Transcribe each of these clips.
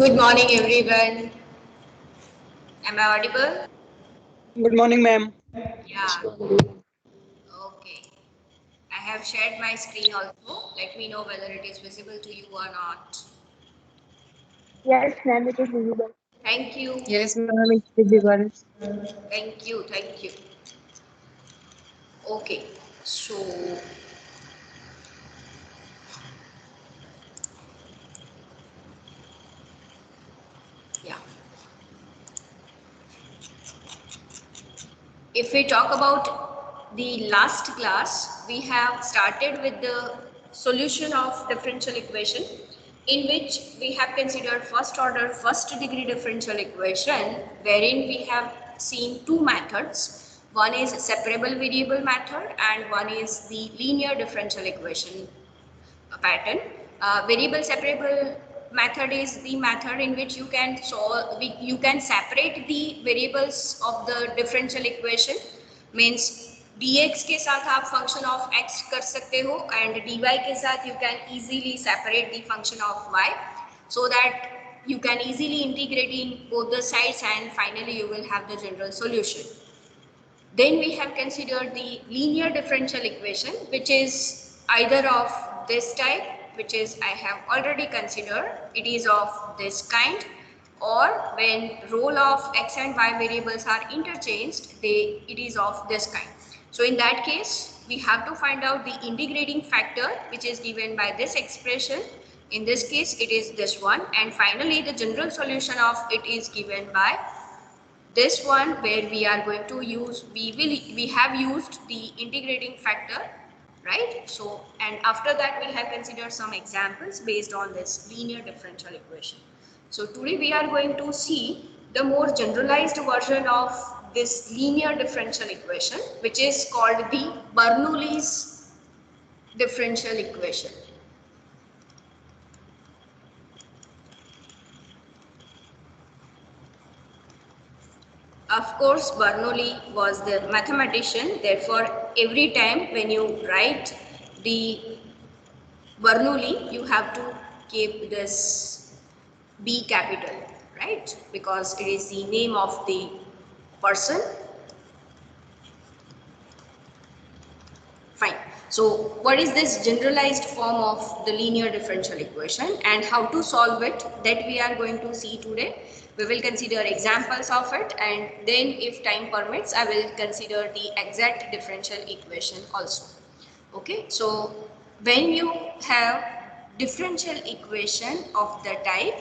Good morning, everyone. Am I audible? Good morning, ma'am. Yeah. Okay. I have shared my screen also. Let me know whether it is visible to you or not. Yes, ma'am, it is visible. Thank you. Yes, ma'am, it's visible. Thank you. Thank you. Okay. So, yeah. If we talk about the last class, we have started with the solution of differential equation in which we have considered first order, first degree differential equation wherein we have seen two methods. One is separable variable method and one is the linear differential equation pattern. Variable separable method is the method in which you can solve, you can separate the variables of the differential equation. Means dx के साथ आप function of x कर सकते हो and dy के साथ you can easily separate the function of y so that you can easily integrate in both the sides and finally you will have the general solution. Then we have considered the linear differential equation, which is either of this type, which is I have already considered, it is of this kind, or when role of x and y variables are interchanged, it is of this kind. So in that case, we have to find out the integrating factor, which is given by this expression. In this case, it is this one, and finally the general solution of it is given by this one where we are going to use, we have used the integrating factor, right? So, and after that we have considered some examples based on this linear differential equation. So today we are going to see the more generalized version of this linear differential equation, which is called the Bernoulli's differential equation. Of course, Bernoulli was the mathematician. Therefore, every time when you write the Bernoulli, you have to keep this B capital, right? Because it is the name of the person. Fine. So, what is this generalized form of the linear differential equation and how to solve it, that we are going to see today. We will consider examples of it, and then if time permits, I will consider the exact differential equation also. Okay. So, when you have differential equation of the type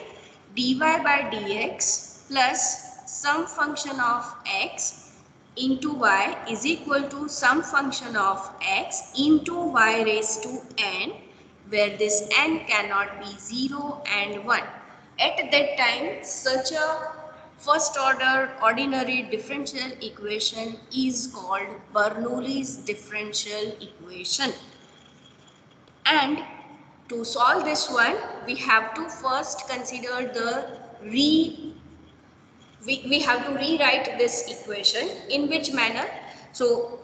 dy by dx plus some function of x into y is equal to some function of x into y raised to n, where this n cannot be 0 and 1. At that time, such a first order ordinary differential equation is called Bernoulli's differential equation. And to solve this one, we have to first consider the we have to rewrite this equation. In which manner? So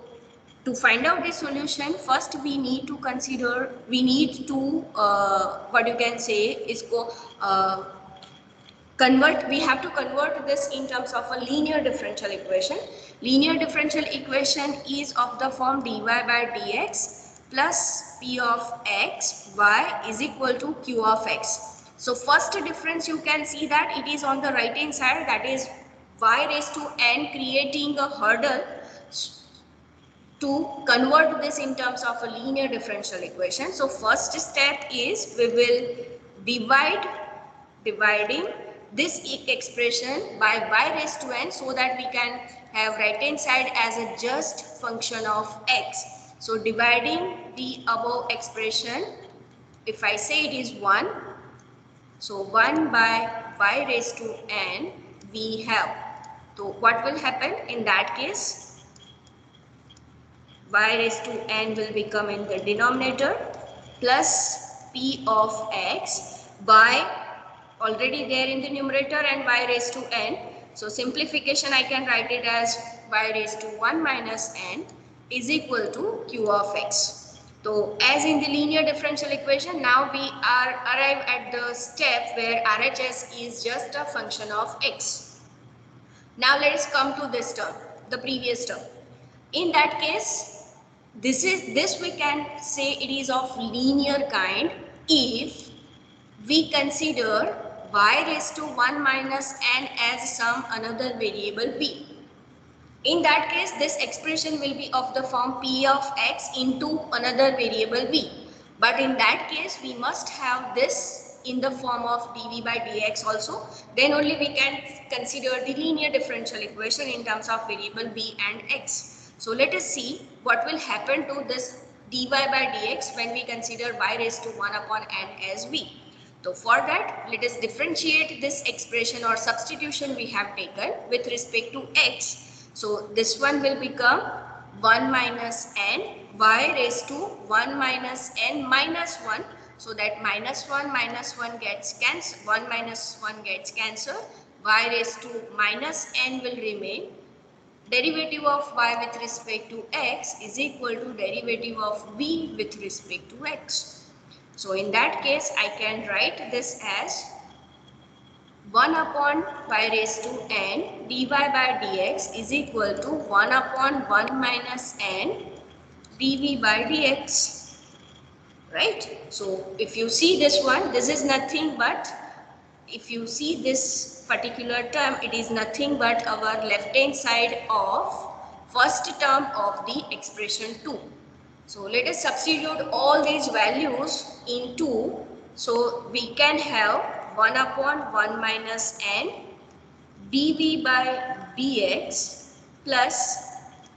to find out the solution, first we need to consider, we need to what you can say is convert, we have to convert this in terms of a linear differential equation. Linear differential equation is of the form dy by dx plus p of x y is equal to q of x. So first difference, you can see that it is on the right hand side, that is y raised to n, creating a hurdle to convert this in terms of a linear differential equation. So first step is we will dividing this expression by y raised to n so that we can have right hand side as a just function of x. So dividing the above expression, if I say it is 1, so 1 by y raised to n we have. So what will happen in that case? Y raised to n will become in the denominator plus p of x by already there in the numerator and y raised to n. So simplification, I can write it as y raised to 1 minus n is equal to q of x. So as in the linear differential equation, now we are arrive at the step where RHS is just a function of x. Now let us come to this term, the previous term. In that case, this we can say it is of linear kind if we consider y raised to 1 minus n as some another variable b. In that case, this expression will be of the form p of x into another variable b. But in that case, we must have this in the form of dv by dx also. Then only we can consider the linear differential equation in terms of variable b and x. So let us see what will happen to this dy by dx when we consider y raised to 1 upon n as b. So for that, let us differentiate this expression or substitution we have taken with respect to x. So this one will become 1 minus n y raised to 1 minus n minus 1. So that minus 1 gets cancelled, 1 minus 1 gets cancelled, y raised to minus n will remain. Derivative of y with respect to x is equal to derivative of b with respect to x. So in that case, I can write this as 1 upon y raised to n dy by dx is equal to 1 upon 1 minus n dv by dx. Right? So if you see this one, this is nothing but, if you see this particular term, it is nothing but our left hand side of first term of the expression 2. So let us substitute all these values in 2. So we can have 1 upon 1 minus n dv by dx plus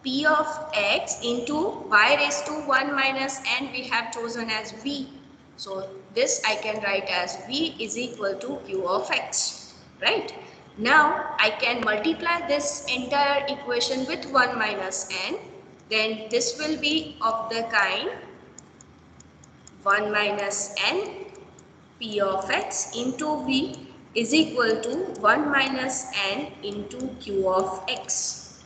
p of x into y raised to 1 minus n we have chosen as v. So this I can write as v is equal to q of x, right? Now I can multiply this entire equation with 1 minus n. Then this will be of the kind 1 minus n p of x into v is equal to 1 minus n into q of x.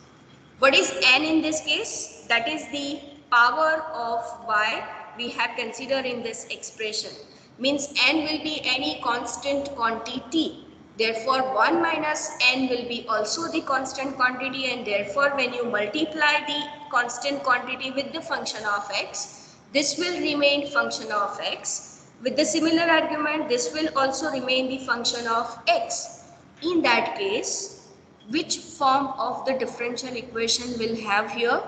What is n in this case? That is the power of y we have considered in this expression. Means n will be any constant quantity. Therefore 1 minus n will be also the constant quantity, and therefore when you multiply the constant quantity with the function of x, this will remain function of x. With the similar argument, this will also remain the function of x. In that case, which form of the differential equation will have here?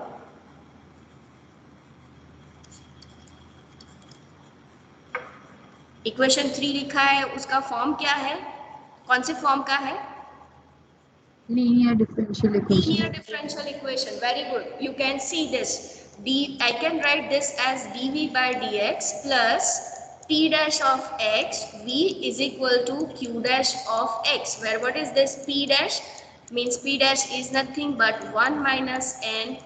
Equation 3 लिखा है, उसका form क्या है? कौन से form का है? Linear differential equation. Linear differential equation. Very good. You can see this. I can write this as dv by dx plus p dash of x v is equal to q dash of x, where what is this p dash? Means p dash is nothing but 1 minus n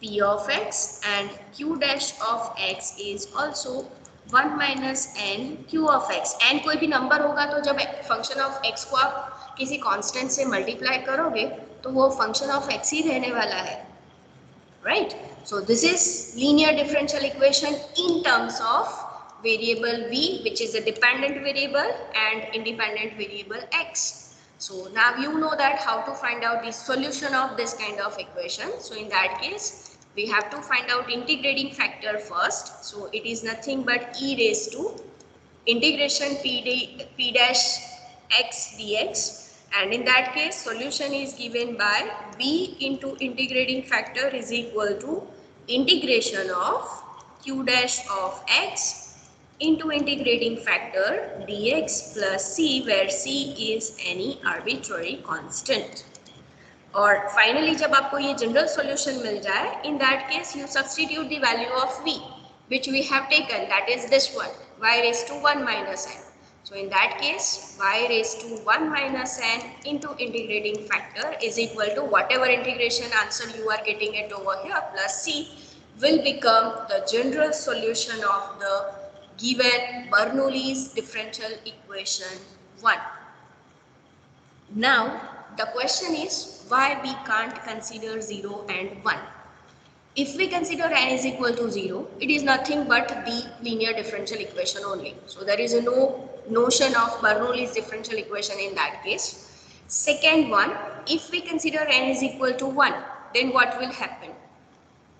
p of x, and q dash of x is also 1 minus n q of x. n कोई भी number होगा तो जब function of x को आप किसी constant से multiply करोगे तो वो फंक्शन ऑफ x ही रहने वाला है, right? So this is linear differential equation in terms of variable v, which is a dependent variable, and independent variable x. So now you know that how to find out the solution of this kind of equation. So in that case, we have to find out integrating factor first. So it is nothing but e raised to integration p dash x dx, and in that case solution is given by b into integrating factor is equal to integration of q dash of x into integrating factor dx plus c, where c is any arbitrary constant. और finally जब आपको ये general solution मिल जाए, इन that case you substitute the value of v which we have taken, that is this one, y raised to 1 minus n. So in that case, y raised to 1 minus n into integrating factor is equal to whatever integration answer you are getting it over here plus c will become the general solution of the given Bernoulli's differential equation 1. Now the question is why we can't consider 0 and 1. If we consider n is equal to 0, it is nothing but the linear differential equation only. So there is no notion of Bernoulli's differential equation in that case. Second one, if we consider n is equal to 1, then what will happen?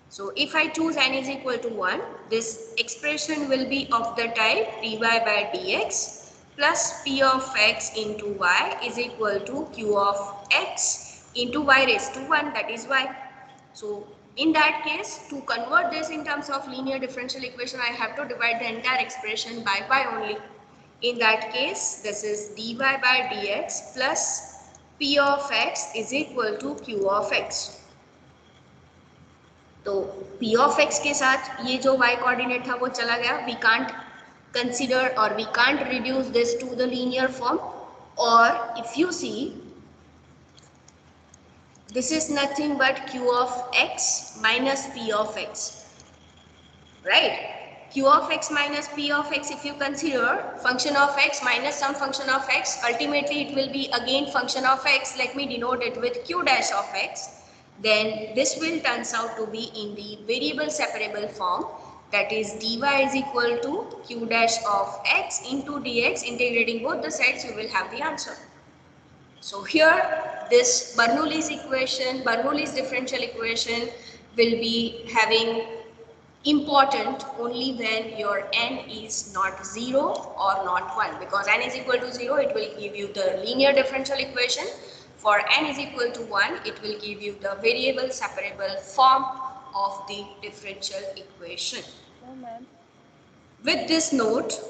So if I choose n is equal to 1, this expression will be of the type dy by dx plus p of x into y is equal to q of x into y raised to 1, that is y. So in that case, to convert this in terms of linear differential equation, I have to divide the entire expression by y only. In that case, this is dy by dx plus p of x is equal to q of x. तो p of x के साथ ये जो y coordinate था वो चला गया. We can't consider or we can't reduce this to the linear form. Or if you see, this is nothing but q of x minus p of x, right? Q of x minus p of x, if you consider function of x minus some function of x, ultimately it will be again function of x. Let me denote it with q dash of x. Then this will turns out to be in the variable separable form, that is dy is equal to q dash of x into dx. Integrating both the sides, you will have the answer. So here this Bernoulli's equation, Bernoulli's differential equation will be having important only when your n is not 0 or not 1, because n is equal to 0, it will give you the linear differential equation. For n is equal to 1, it will give you the variable separable form of the differential equation. No, ma'am. With this note,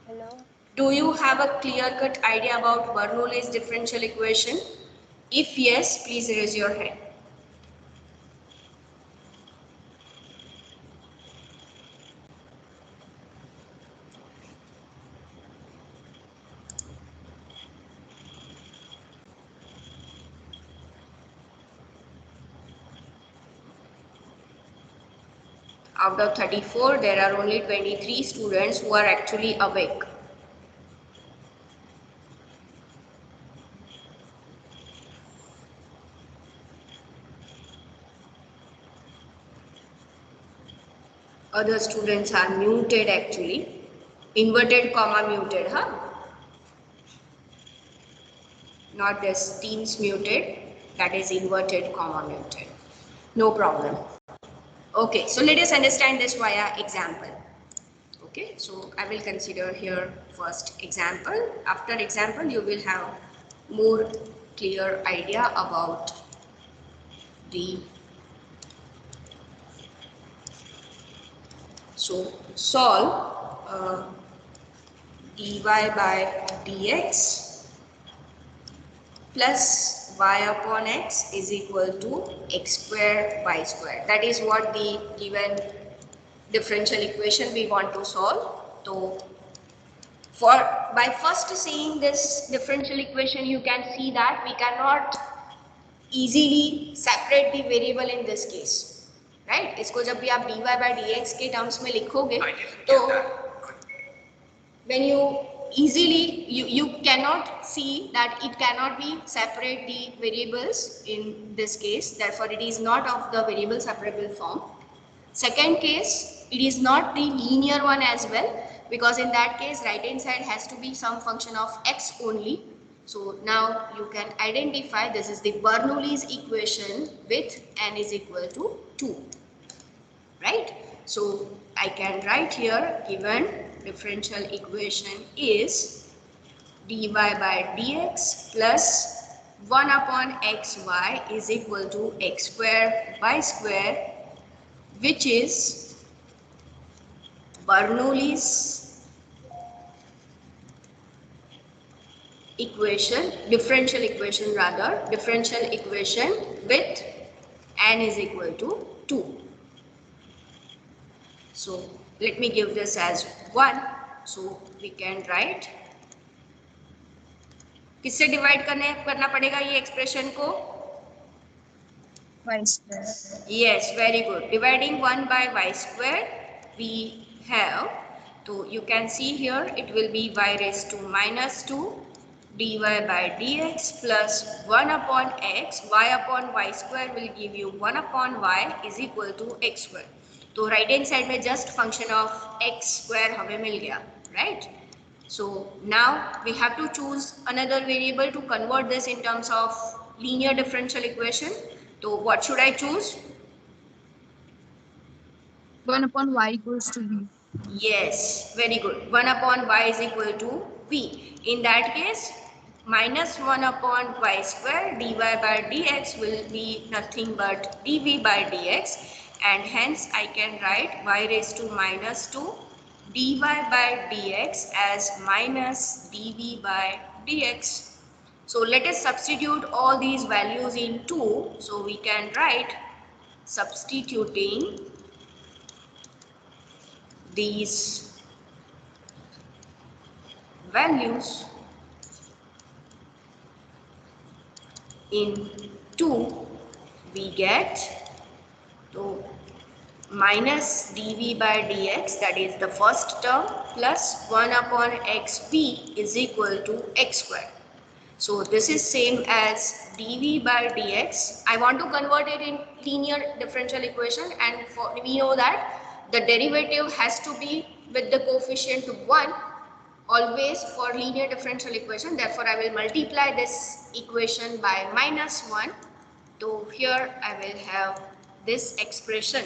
Hello. do you have a clear-cut idea about Bernoulli's differential equation? If yes, please raise your hand. Out of 34, there are only 23 students who are actually awake. Other students are muted actually. Inverted comma muted, huh? Not this Teams muted, that is inverted comma muted. No problem. Okay, so let us understand this via example. Okay, so I will consider here first example. After example, you will have more clear idea about the. So solve dy by dx plus y upon x is equal to x square y square. That is what the given differential equation we want to solve. So by first seeing this differential equation, you can see that we cannot easily separate the variable in this case, right? इसको जब भी आप dy by dx के terms में लिखोगे, तो when you easily you cannot see that it cannot be separate the variables in this case, therefore it is not of the variable separable form. Second case, it is not the linear one as well, because in that case right hand side has to be some function of x only. So now you can identify this is the Bernoulli's equation with n is equal to 2, right? So I can write here given differential equation is dy by dx plus 1 upon xy is equal to x square y square, which is Bernoulli's equation, differential equation with n is equal to 2. So let me give this as 1. So we can write, किससे divide करना पड़ेगा ये expression को? Y square. Yes, very good. Dividing 1 by y square, we have, so you can see here it will be y raised to minus 2 dy by dx plus 1 upon x, y upon y square will give you 1 upon y is equal to x square. तो right hand side में just function of x square हमें मिल गया, right? So now we have to choose another variable to convert this in terms of linear differential equation. So what should I choose? 1 upon y equals to v. Yes, very good. 1 upon y is equal to v. In that case, minus 1 upon y square dy by dx will be nothing but dv by dx, and hence I can write y raised to minus 2 dy by dx as minus dv by dx. So let us substitute all these values in 2. So we can write, substituting these values in 2, we get to minus dv by dx, that is the first term, plus 1 upon xv is equal to x square. So this is same as dv by dx. I want to convert it in linear differential equation, and we know that the derivative has to be with the coefficient 1 always for linear differential equation. Therefore I will multiply this equation by minus 1. So here I will have this expression.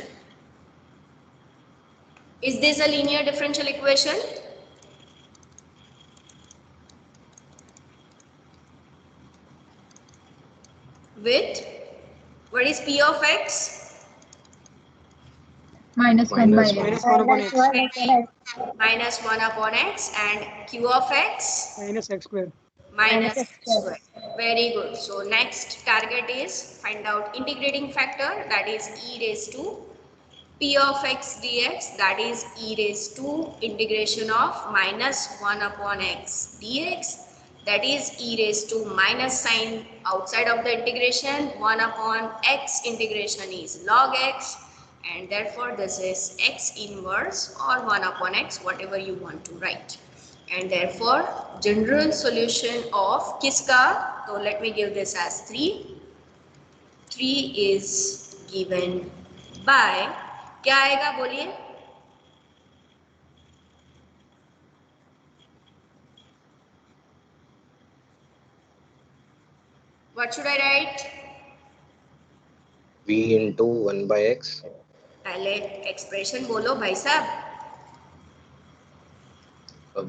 Is this a linear differential equation? With, what is p of x? Minus 1 by minus x. 1 upon x Minus 1 upon x, and q of x? minus x square. Minus x square. Very good. So next target is find out integrating factor, that is e raised to p of x dx, that is e raised to integration of minus 1 upon x dx, that is e raised to minus sign outside of the integration. 1 upon x integration is log x, and therefore this is x inverse or 1 upon x, whatever you want to write. And therefore general solution of kiska, so let me give this as 3. 3 is given by, क्या आएगा बोलिए? What should I write? v into 1 by x. पहले expression बोलो भाई साहब.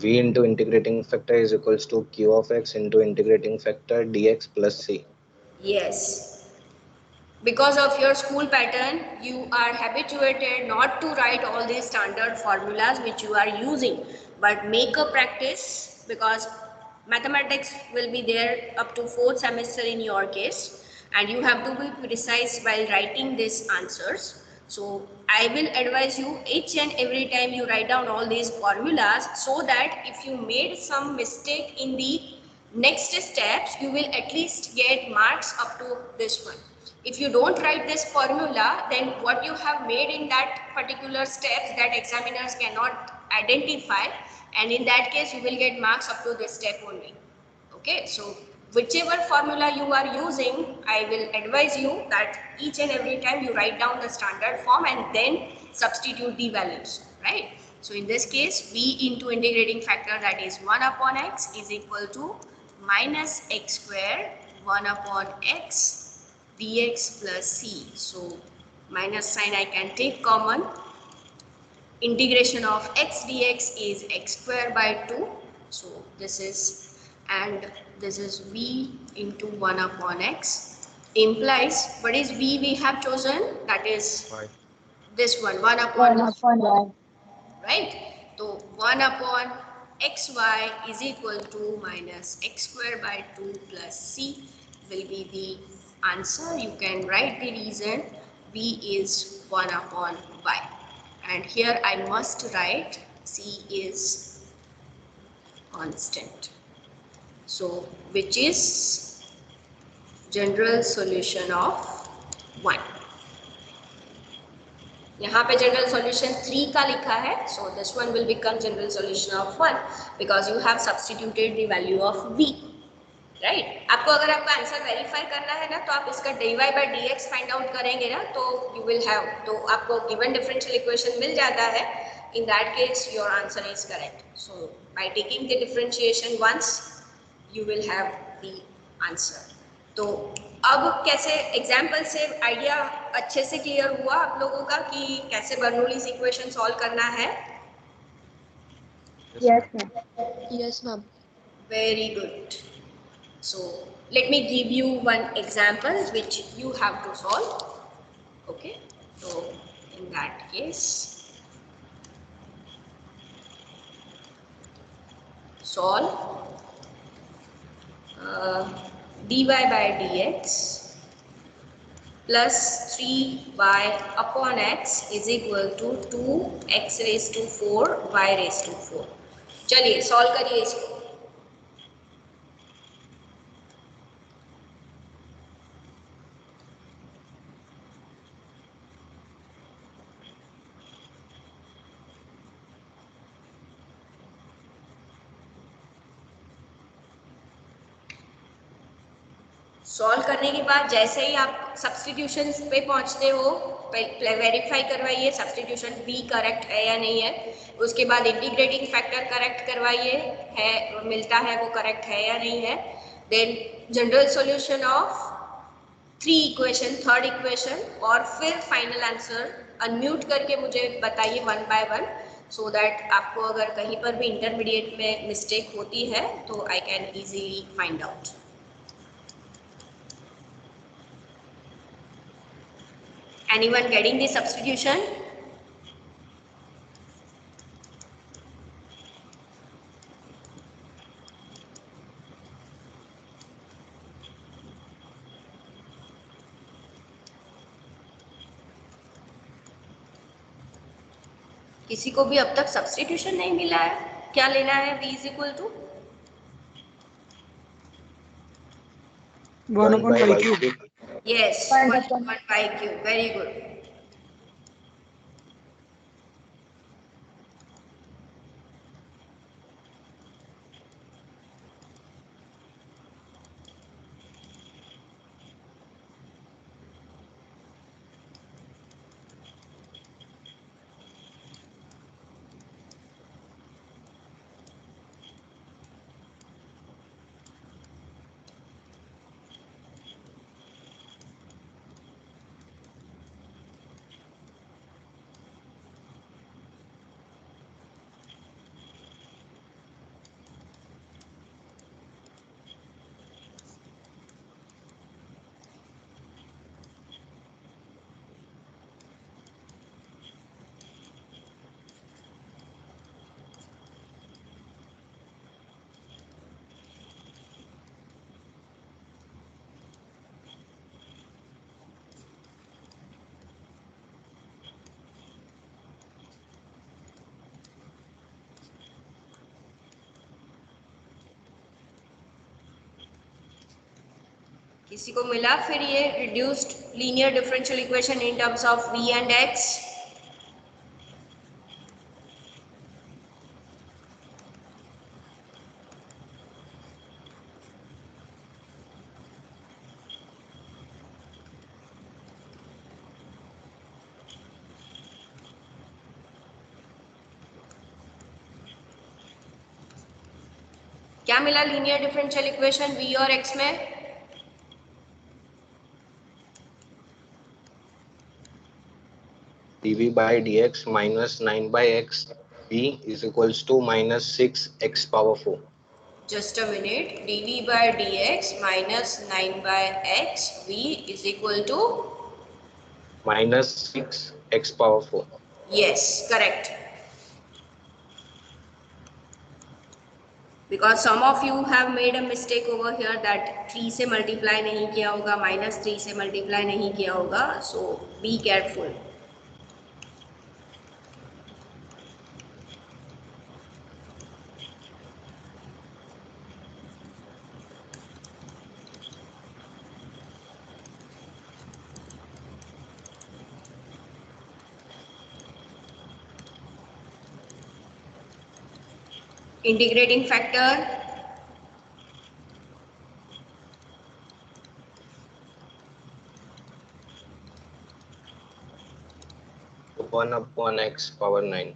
V into integrating factor is equals to q of x into integrating factor dx plus c. Yes. Because of your school pattern, you are habituated not to write all these standard formulas which you are using, but make a practice, because mathematics will be there up to 4th semester in your case, and you have to be precise while writing these answers. So I will advise you each and every time you write down all these formulas, so that if you made some mistake in the next steps, you will at least get marks up to this one. If you don't write this formula, then what you have made in that particular steps, that examiners cannot identify, and in that case you will get marks up to this step only. Okay, so whichever formula you are using, I will advise you that each and every time you write down the standard form and then substitute the values, right? So in this case, v into integrating factor, that is 1 upon x is equal to minus x square 1 upon x dx plus c. So minus sign I can take common. Integration of x dx is x square by 2. So this is, and this is v into 1 upon x, implies, what is v we have chosen? That is Y. this one, 1 1 upon, upon y. right? So 1 upon xy is equal to minus x square by 2 plus c will be the answer. You can write the reason. V is 1 upon y, and here I must write c is constant. So which is general solution of 1. यहाँ पे general solution 3 का लिखा है, so this one will become general solution of 1 because you have substituted the value of v. Right. आपको अगर आपका answer verify करना है ना तो आप इसका dy by dx find out करेंगे ना, तो यू विल हैव, तो आपको गिवन डिफरेंशियल इक्वेशन मिल जाता है। In that case your answer is correct. So by taking the differentiation once you will have the answer. तो अब कैसे एग्जाम्पल से आइडिया अच्छे से क्लियर हुआ आप लोगों का कि कैसे बर्नौलीज इक्वेशन सॉल्व करना है? Yes, ma'am. Yes, ma'am. Very good. So let me give you one example which you have to solve. Okay. So in that case, solve dy by dx plus 3y upon x is equal to 2x raised to 4 y raised to 4. चलिए solve करिए इसको। Solve करने के बाद जैसे ही आप substitution पे पहुंचते हो, वेरीफाई करवाइए सब्स्टिट्यूशन बी करेक्ट है या नहीं है। उसके बाद इंटीग्रेटिंग फैक्टर करेक्ट करवाइए, है मिलता है वो करेक्ट है या नहीं है। Then general solution of 3 equation, third equation, और फिर फाइनल आंसर अनम्यूट करके मुझे बताइए 1 by 1, सो दैट आपको अगर कहीं पर भी इंटरमीडिएट में मिस्टेक होती है तो I can easily find out. Anyone getting the substitution? किसी को भी अब तक सब्स्टिट्यूशन नहीं मिला है? क्या लेना है? v is equal to 1 upon y cube. yes, 1 1 upon upon y cube. Very good. किसी को मिला फिर ये reduced linear differential equation in terms of v and x? क्या मिला लीनियर डिफरेंशियल इक्वेशन v और x में? dv by dx minus 9 by x v is equals to minus 6 x power 4. Just a minute. dv by dx minus 9 by x v is equal to Minus 6 x power 4. yes, correct. Because some of you have made a mistake over here that 3 से multiply नहीं किया होगा, minus 3 से multiply नहीं किया होगा, so be careful. Integrating factor 1 upon x power 9.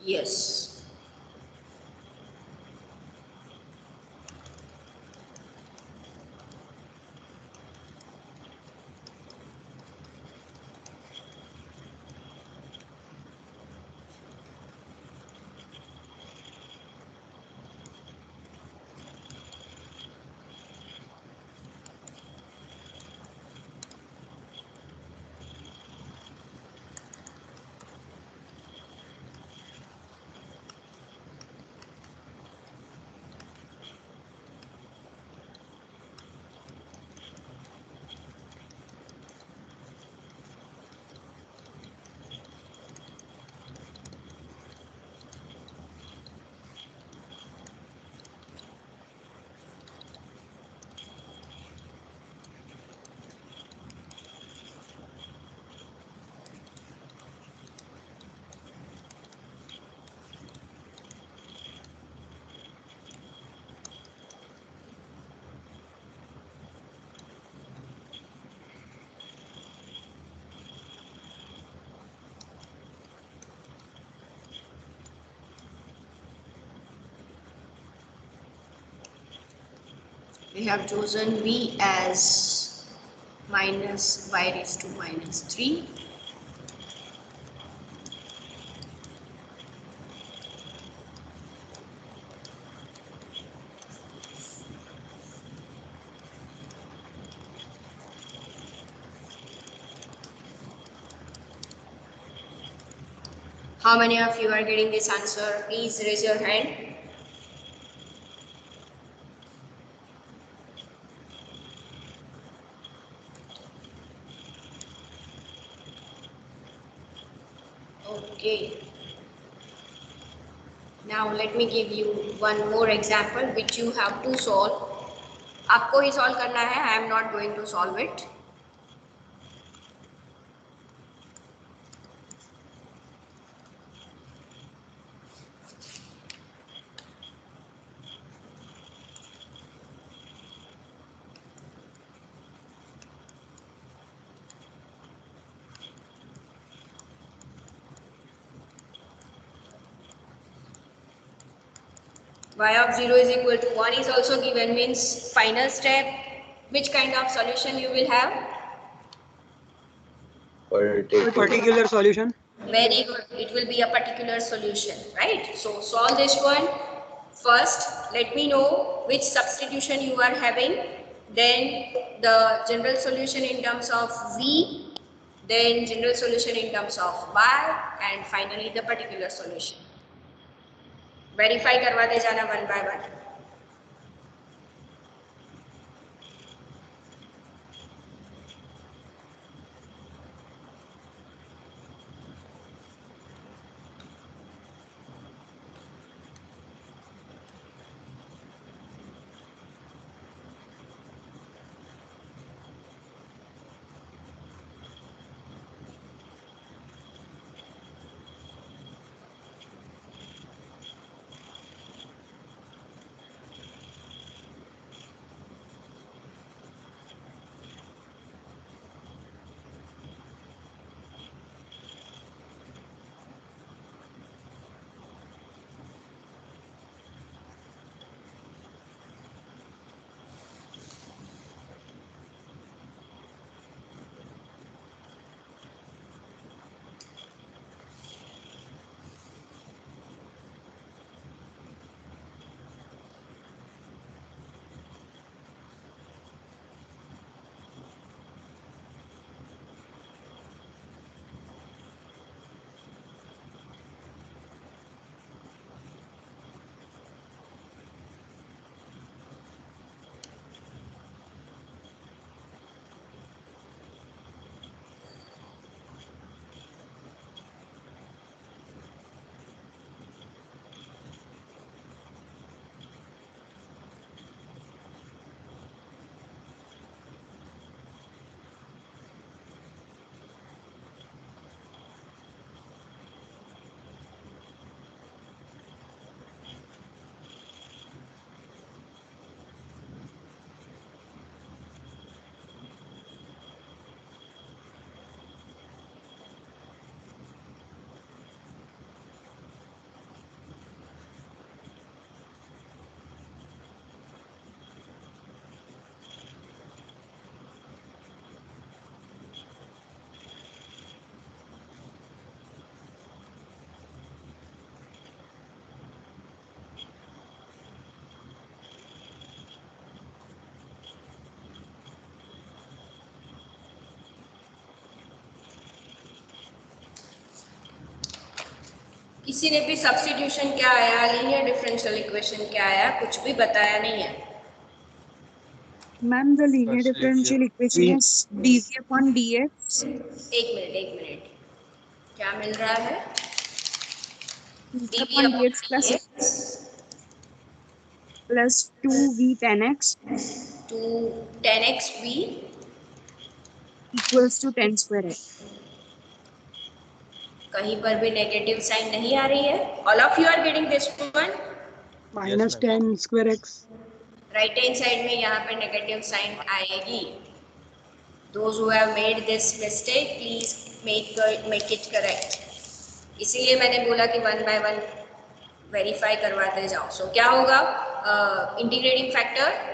Yes. We have chosen v as minus y raised to minus 3. How many of you are getting this answer? Please raise your hand. Okay. Now let me give you one more example which you have to solve. आपको ही solve करना है. I am not going to solve it. Y of 0 is equal to 1 is also given, means final step, which kind of solution you will have? Particular solution. Very good. It will be a particular solution, right? So solve this one. First, let me know which substitution you are having. Then the general solution in terms of V. Then general solution in terms of Y. And finally the particular solution. Verify करवाते जाना one by one. किसी ने भी substitution क्या आया, linear differential equation क्या आया, कुछ भी बताया नहीं है। Ma'am, the linear differential equation is dv upon dx. एक मिनट, क्या मिल रहा है? dv dv upon upon dx dx plus 2v tan x to 10x v equals to 10 square x. कहीं पर भी नेगेटिव साइन नहीं आ रही है। All of you are getting this one. minus 10 square x. Right hand side में यहाँ पे नेगेटिव साइन आएगी। Those who have made this mistake, please make it correct. इसीलिए मैंने बोला कि वन बाय वन वेरीफाई करवाते जाओ। सो क्या होगा? Integrating factor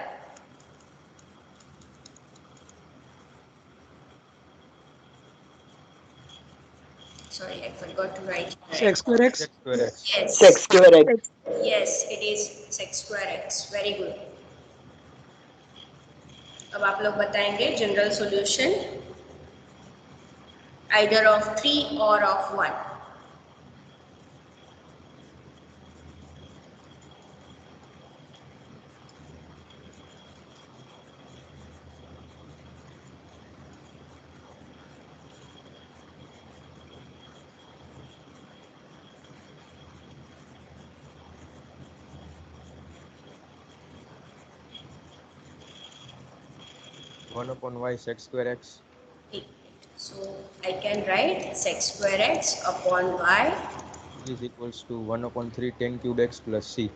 sorry, I forgot to write. X square x. Yes. Sec square x. Yes, it is sec square x. Very good. अब आप लोग बताएंगे general solution either of 3 or of 1. One upon y sec square x. So I can write sec square x upon y Is equals to 1 upon 3 10 cube x plus c.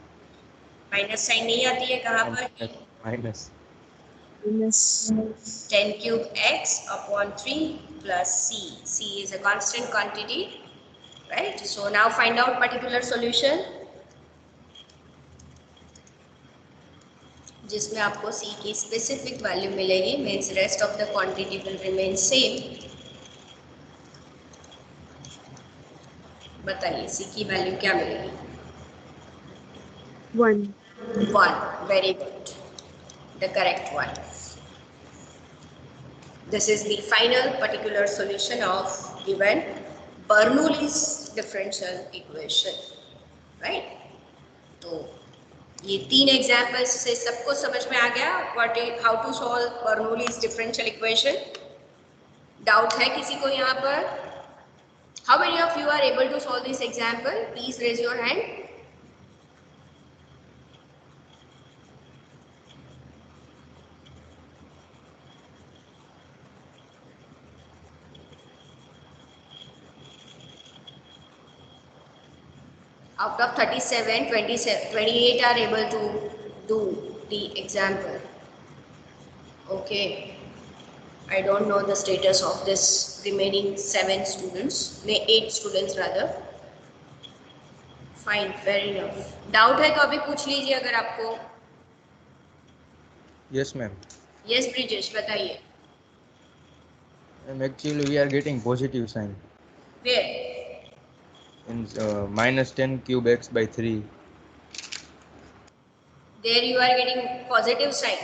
Minus sign नहीं आती है कहाँ पर? Minus. Minus 10 cube x upon 3 plus c. C is a constant quantity, right? So now find out particular solution जिसमें आपको c की specific value मिलेगी, means rest of the quantity will remain same. बताइए c की value क्या मिलेगी? 1. 1. Very good. The correct one. This is the final particular solution of given Bernoulli's differential equation, right? तो ये 3 एग्जाम्पल्स से सबको समझ में आ गया how to solve Bernoulli's differential equation? Doubt है किसी को यहाँ पर? How many of you are able to solve this example? Please raise your hand. Out of 37, 28 are able to do the example. Okay. I don't know the status of this remaining 7 students, 8 students rather. Fine, fair enough. Doubt है तो अभी पूछ लीजिए अगर आपको। Yes, ma'am. Yes, Brijesh बताइए। Actually, we are getting positive sign. Where? In minus 10 cube x by 3. There you are getting positive sign.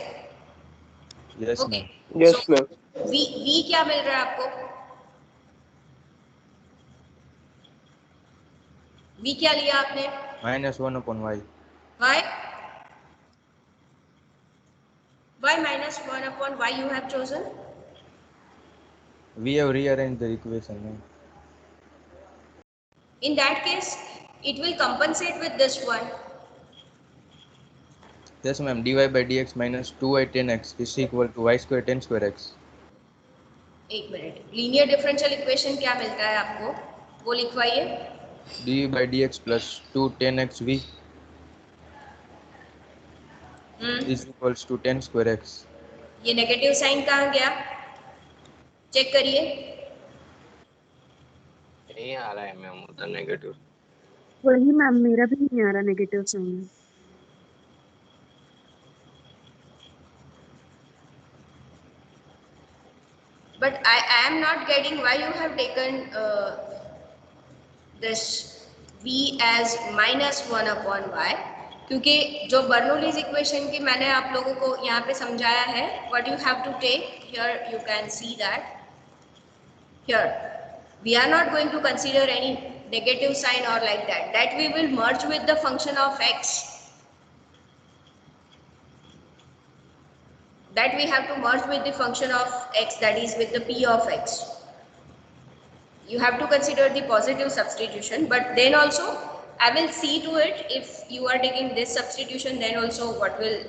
Yes, Okay. ma'am. Yes, So, ma'am. V क्या मिल रहा है आपको? V क्या लिया आपने? Minus 1 upon y. Why? Why minus 1 upon y you have chosen? We have rearranged the equation. Ma'am. In that case, it will compensate with this one. Yes, ma'am. dy by dx minus 2y 10x is equal to y square 10 square x. एक minute, linear differential equation क्या मिलता है आपको वो लिखवाइए। dy by dx plus 2 10x v is equals to 10 square x. ये negative sign कहाँ गया? Check करिए। नहीं आ रहा है मैम उधर नेगेटिव। वही मैम, मेरा भी नहीं आ रहा negative sign. But I am not getting why you have taken this v as minus 1 upon y, क्योंकि जो बर्नौलीज इक्वेशन की मैंने आप लोगों को यहाँ पे समझाया है, what you have to take here, you can see that here we are not going to consider any negative sign or like that, that we will merge with the function of x. That we have to merge with the function of x, that is with the p of x. You have to consider the positive substitution, but then also I will see to it if you are taking this substitution, then also what will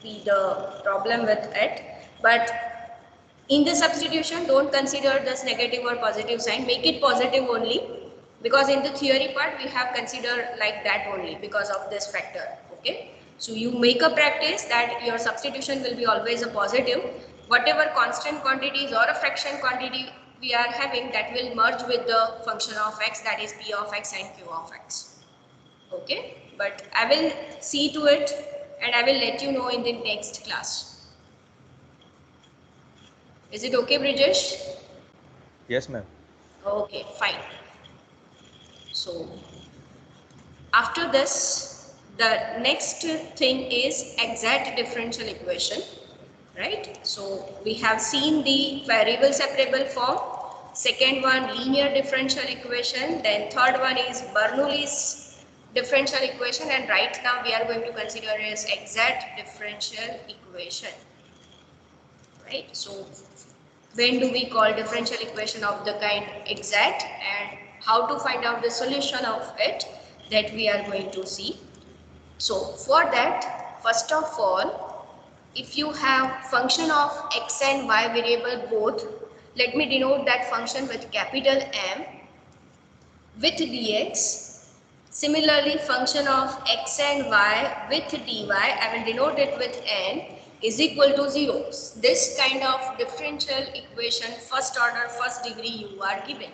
be the problem with it. But in the substitution, don't consider this negative or positive sign, make it positive only, because in the theory part we have considered like that only because of this factor. Okay, so you make a practice that your substitution will be always a positive. Whatever constant quantities or a fraction quantity we are having, that will merge with the function of x, that is p of x and q of x. Okay, but I will see to it and I will let you know in the next class. Is it okay, Brijesh? Yes, ma'am. Okay, fine. So after this, the next thing is exact differential equation, right? So we have seen the variable separable form. Second one, linear differential equation. Then third one is Bernoulli's differential equation, and right now we are going to consider is exact differential equation, right? So when do we call differential equation of the kind exact, and how to find out the solution of it, that we are going to see. So for that, first of all, if you have function of x and y variable both, let me denote that function with capital M with dx. Similarly, function of x and y with dy, I will denote it with n, is equal to 0. This kind of differential equation, first order, first degree, you are given.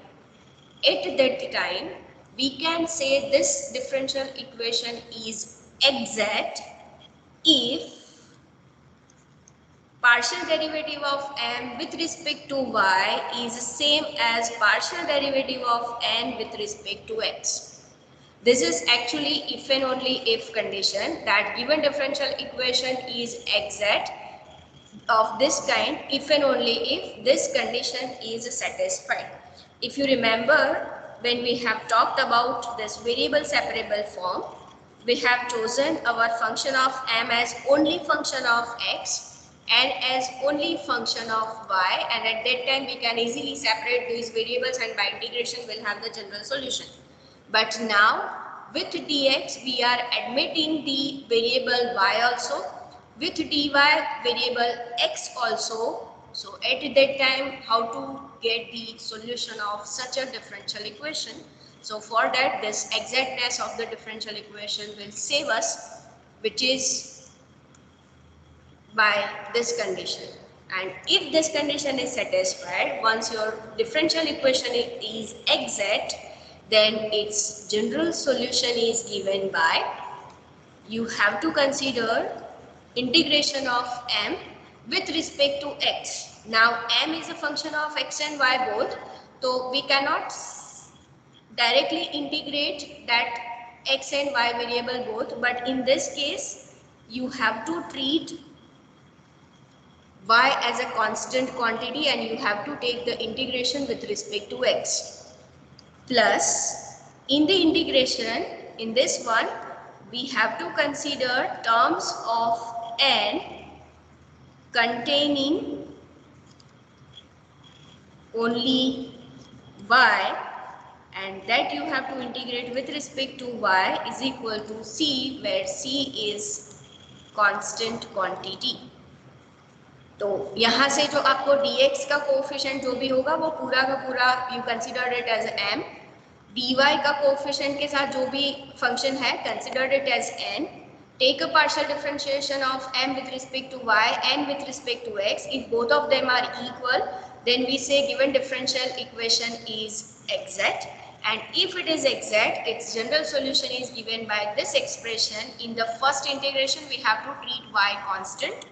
At that time, we can say this differential equation is exact if partial derivative of m with respect to y is same as partial derivative of n with respect to x. This is actually if and only if condition, that given differential equation is exact of this kind if and only if this condition is satisfied. If you remember, when we have talked about this variable separable form, we have chosen our function of m as only function of x and as only function of y, and at that time we can easily separate these variables and by integration we'll have the general solution. But now with dx we are admitting the variable y also, with dy variable x also. So at that time, how to get the solution of such a differential equation? So for that, this exactness of the differential equation will save us, which is by this condition. And if this condition is satisfied, once your differential equation is exact, then its general solution is given by, you have to consider integration of m with respect to x. Now m is a function of x and y both, so we cannot directly integrate that x and y variable both, but in this case you have to treat y as a constant quantity and you have to take the integration with respect to x. Plus, in the integration, in this one, we have to consider terms of n containing only y, and that you have to integrate with respect to y is equal to c, where c is constant quantity. तो यहाँ से जो आपको dx का coefficient जो भी होगा वो पूरा का पूरा you consider it as m, dy का कोफिशिएंट के साथ जो भी फंक्शन है consider it as n, take a partial differentiation of m with respect to y and with respect to x. If both of them are equal, then we say given differential equation is exact, and if it is exact, its general solution is given by this expression. In the first integration we have to treat y constant,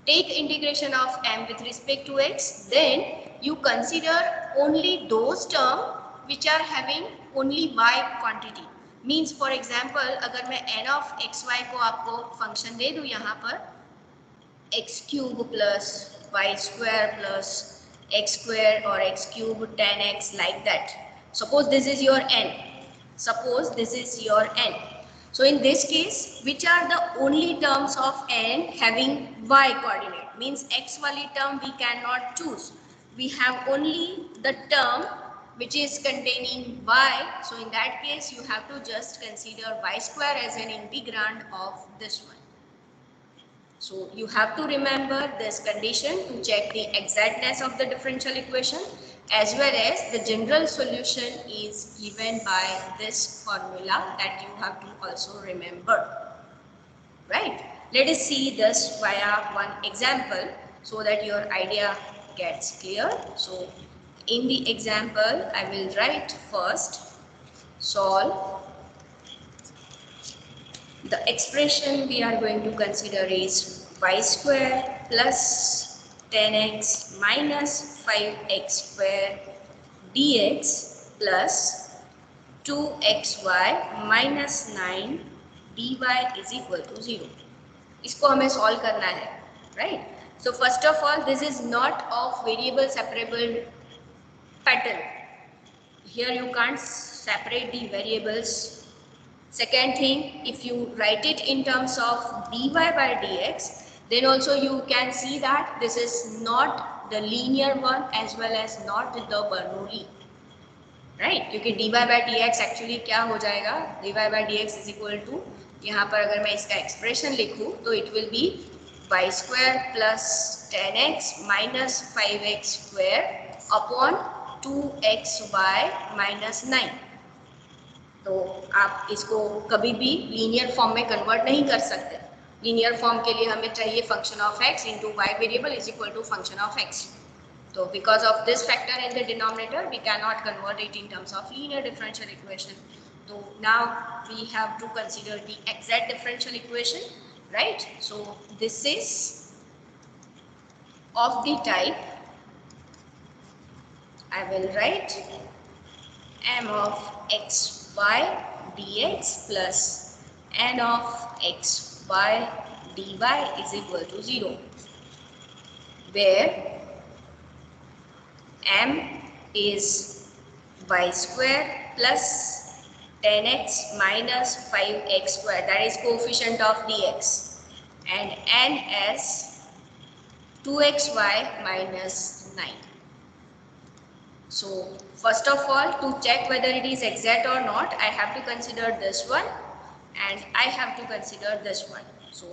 take integration of m with respect to x, then you consider only those terms which are having only y quantity. Means for example, अगर मैं n of xy को आपको function दे दूँ यहाँ पर x cube plus y square plus x square or x cube 10x like that, Suppose this is your n. Suppose this is your n. So in this case, which are the only terms of n having y coordinate? Means x wali term we cannot choose. We have only the term which is containing y. So in that case, you have to just consider y square as an integrand of this one. So you have to remember this condition to check the exactness of the differential equation, as well as the general solution is given by this formula that you have to also remember. Right? Let us see this via one example so that your idea gets clear. So in the example, I will write first, solve. The expression we are going to consider is y square plus 10x minus 5x square dx plus 2xy minus 9 dy is equal to 0. इसको हमें solve करना है, right? So first of all, this is not of variable separable pattern. Here you can't separate the variables. Second thing, if you write it in terms of dy by dx, then also you can see that this is not the linear one as well as not the Bernoulli, right? क्योंकि dy by dx actually क्या हो जाएगा? dy by dx is equal to, यहाँ पर अगर मैं इसका expression लिखूँ तो it will be y square plus 10x minus 5x square upon 2xy minus 9. तो आप इसको कभी भी लीनियर फॉर्म में कन्वर्ट नहीं कर सकते. लीनियर फॉर्म के लिए हमें चाहिए function of x into y variable is equal to function of x. तो because of this factor in the denominator we can not convert it in terms of linear differential equation. तो now we have to consider the exact differential equation, right? So this is of the type, I will write m of xy dx plus n of xy dy is equal to 0, where m is y square plus 10x minus 5x square, that is coefficient of dx, and n as 2xy minus 9. So first of all, to check whether it is exact or not, I have to consider this one and I have to consider this one. So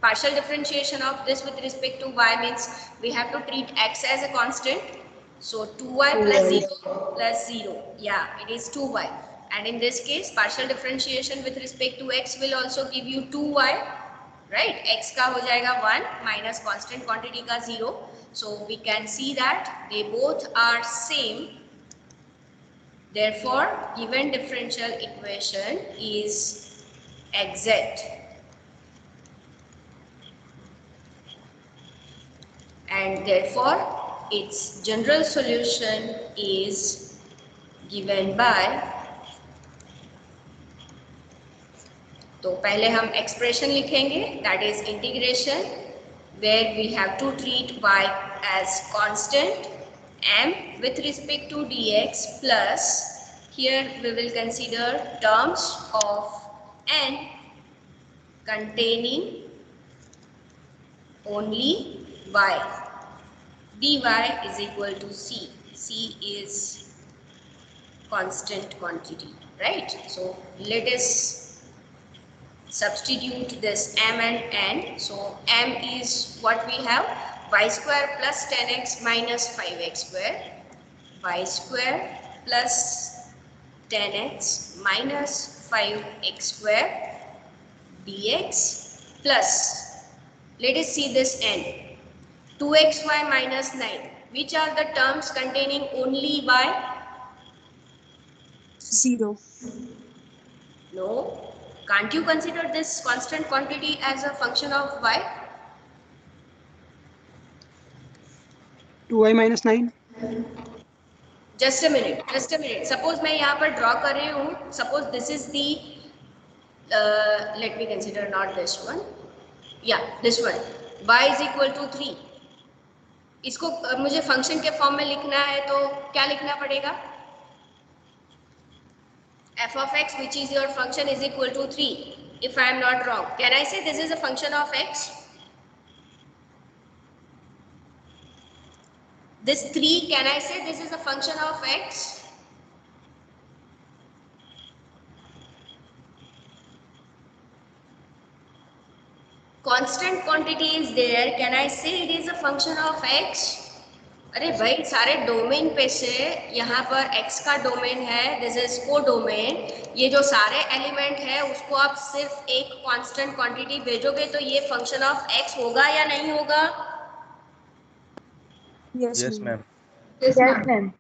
partial differentiation of this with respect to y means we have to treat x as a constant. So 2y plus 0 plus 0. Yeah, it is 2y. And in this case, partial differentiation with respect to x will also give you 2y. Right? X का हो जाएगा 1 minus constant quantity का 0. So we can see that they both are same. Therefore, given differential equation is exact. And therefore, its general solution is given by, तो पहले हम expression लिखेंगे, that is integration, where we have to treat y as constant m with respect to dx, plus here we will consider terms of n containing only y. dy is equal to c. C is constant quantity, right? So let us substitute this m and n. So m is what we have, y square plus 10x minus 5x square, y square plus 10x minus 5x square dx plus, let us see this n, 2xy minus 9. Which are the terms containing only y? 0. No. Can't you consider this constant quantity as a function of y? 2y minus 9. Just a minute, just a minute. Suppose मैं यहाँ पर draw कर रही हूँ. Suppose this is the, let me consider not this one. Yeah, this one. Y is equal to 3. इसको मुझे function के form में लिखना है तो क्या लिखना पड़ेगा? f of x, which is your function, is equal to 3. If I am not wrong, can I say this is a function of x? This 3, can I say this is a function of x? Constant quantity is there. Can I say it is a function of x? अरे भाई सारे domain पे से यहाँ पर x का domain है, this is को डोमेन, ये जो सारे एलिमेंट है उसको आप सिर्फ एक कांस्टेंट क्वांटिटी भेजोगे तो ये फंक्शन ऑफ x होगा या नहीं होगा? Yes, Yes, ma'am. ma'am. Yes, ma'am.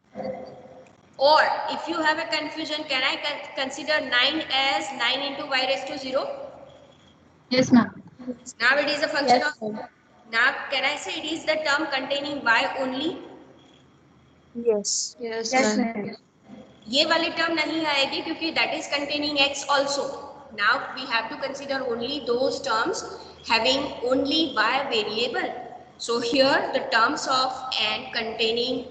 Or if you have a confusion, can I consider 9 as 9 into y raised to 0? Yes, ma'am. Now it is a function Yes, of, ma'am. now can I say it is the term containing y only? Yes. Yes, ma'am. ये वाली term नहीं आएगी क्योंकि that is containing x also. Now we have to consider only those terms having only y variable. So here the terms of n containing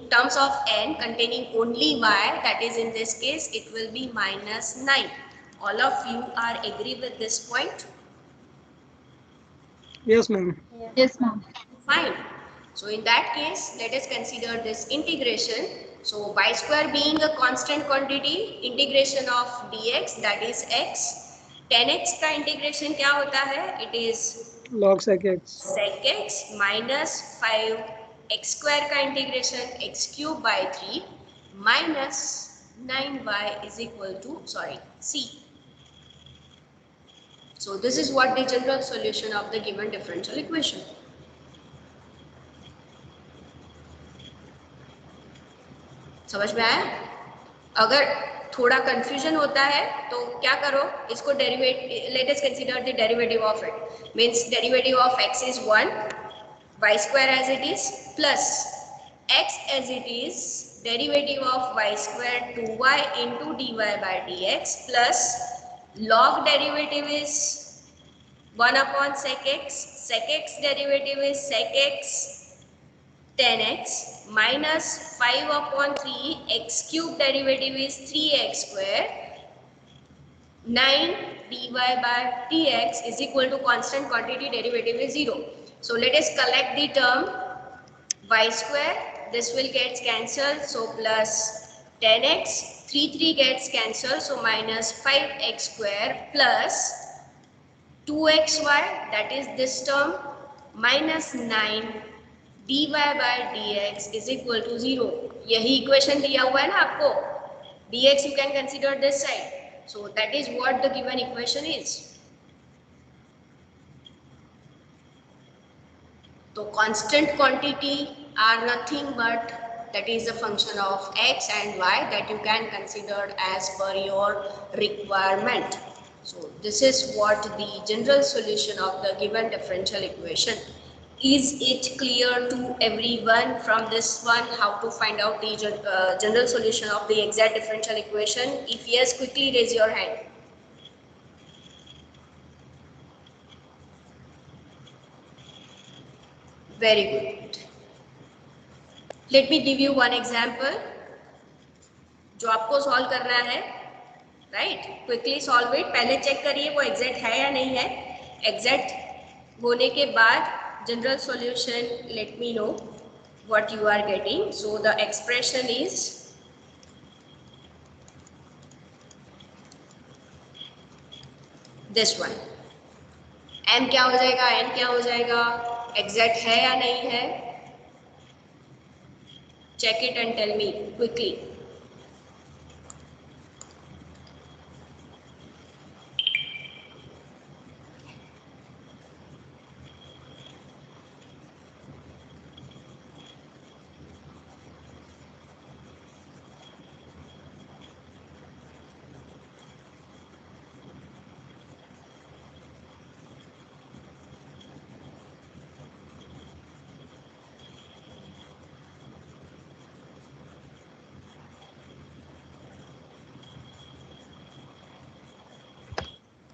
only y, that is in this case it will be minus 9. All of you are agree with this point? Yes, ma'am. Yes, ma'am. Fine. So in that case, let us consider this integration. So y square being a constant quantity, integration of dx, that is x. 10x का integration क्या होता है? It is Log sec x. sec x minus 5x square का integration x cube by 3 minus 9y is equal to, c. So this is what the general solution of the given differential equation. समझ में आया? अगर थोड़ा confusion होता है तो क्या करो, इसको derivate, let us consider the derivative of it, means derivative of x is 1, y square as it is plus x as it is derivative of y square 2y into dy by dx plus log derivative is 1 upon sec x derivative is sec x 10x minus 5 upon 3 x cube derivative is 3x square, 9 dy by dx is equal to constant quantity derivative is 0. So let us collect the term y square, this will get cancelled, so plus 10x, 3 gets cancelled, so minus 5x square plus 2xy, that is this term, minus 9 dy by dx is equal to 0. यही equation दिया हुआ है ना आपको, dx you can consider this side, so that is what the given equation is. तो constant quantity are nothing but that is a function of x and y that you can consider as per your requirement. So this is what the general solution of the given differential equation. Is it clear to everyone from this one how to find out the general solution of the exact differential equation? If yes, quickly raise your hand. Very good. Let me give you one example जो आपको solve करना है, right? Quickly solve it, पहले check करिए वो exact है या नहीं है. एग्जैक्ट होने के बाद general solution, let me know what you are getting. So the expression is this one. m क्या हो जाएगा, n क्या हो जाएगा, एग्जैक्ट है या नहीं है? check it and tell me quickly.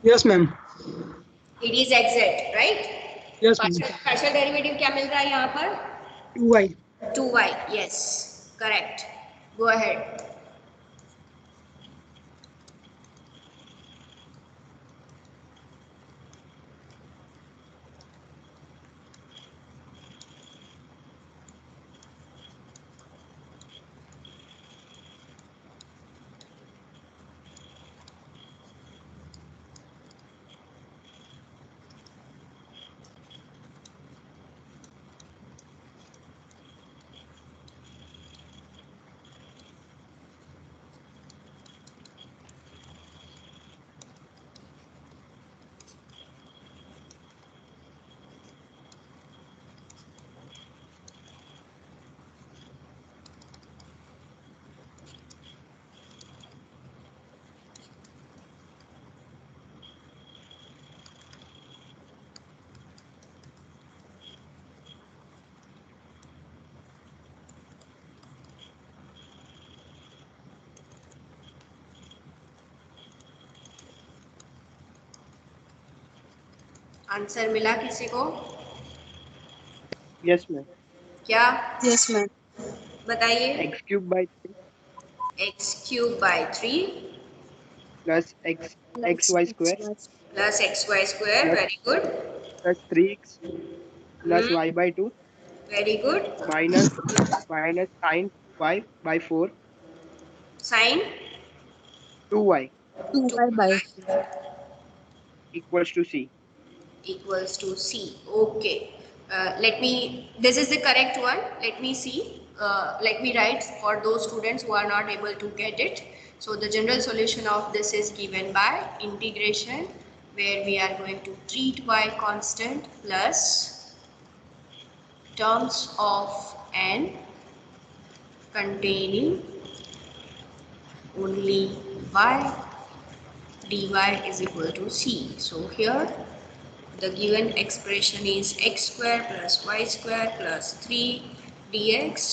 Yes, ma'am. It is exact, right? Yes, ma'am. Partial derivative क्या मिल रहा है यहाँ पर? 2y. 2y. Yes, correct. Go ahead. Answer मिला किसी को? Yes, ma'am. क्या Yes, ma'am. बताइए? X cube by 3 x cube by 3 plus xy square plus xy square. plus Very good. plus 3x plus Hmm. y by 2 Very good. minus sin y by 4 Sine 2y 2y by 4. equals to C. equals to C. Okay. This is the correct one. Let me see. Let me write for those students who are not able to get it. So the general solution of this is given by integration, where we are going to treat y constant plus terms of n containing only y dy is equal to C. So here the given expression is x square plus y square plus 3 dx.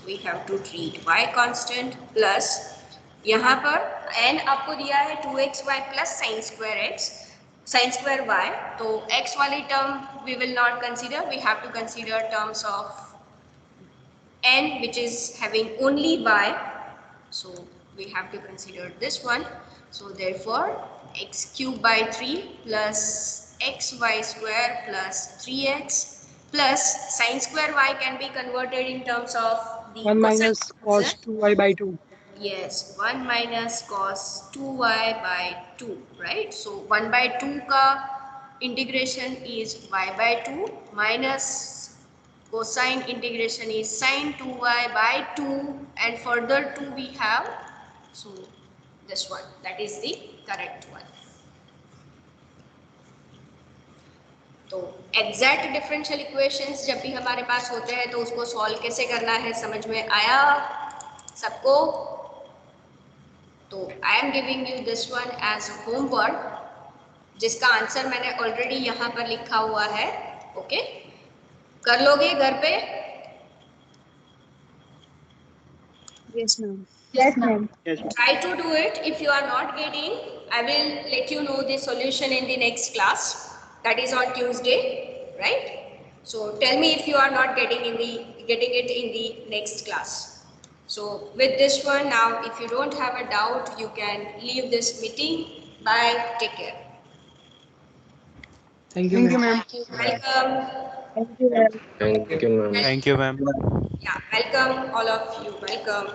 We have to treat y constant plus यहाँ पर n आपको दिया है 2xy plus sin square x sin square y. तो x वाली term we will not consider. We have to consider terms of n which is having only y. So we have to consider this one. So therefore x cube by 3 plus xy square plus 3x plus sin square y can be converted in terms of the 1 minus cosine cos function. 2y by 2. Yes, 1 minus cos 2y by 2, right? So 1 by 2 ka integration is y by 2 minus cosine integration is sin 2y by 2, and further 2 we have. So this one, that is the correct one. तो exact differential equations जब भी हमारे पास होते हैं तो उसको solve कैसे करना है समझ में आया सबको? तो I am giving you this one as homework, जिसका आंसर मैंने ऑलरेडी यहाँ पर लिखा हुआ है. ओके, कर लोगे घर पे? Yes, ma'am. Yes, ma'am. Yes, ma'am. Try to do it. If you are not getting, I will let you know the solution in the next class. That is on Tuesday, right? So tell me if you are not getting it in the next class. So with this one now, if you don't have a doubt, you can leave this meeting. Bye. Take care. Thank you, ma'am. Welcome. Thank you, ma'am. Thank you, ma'am. Thank you, ma'am. Yeah, welcome all of you. Welcome.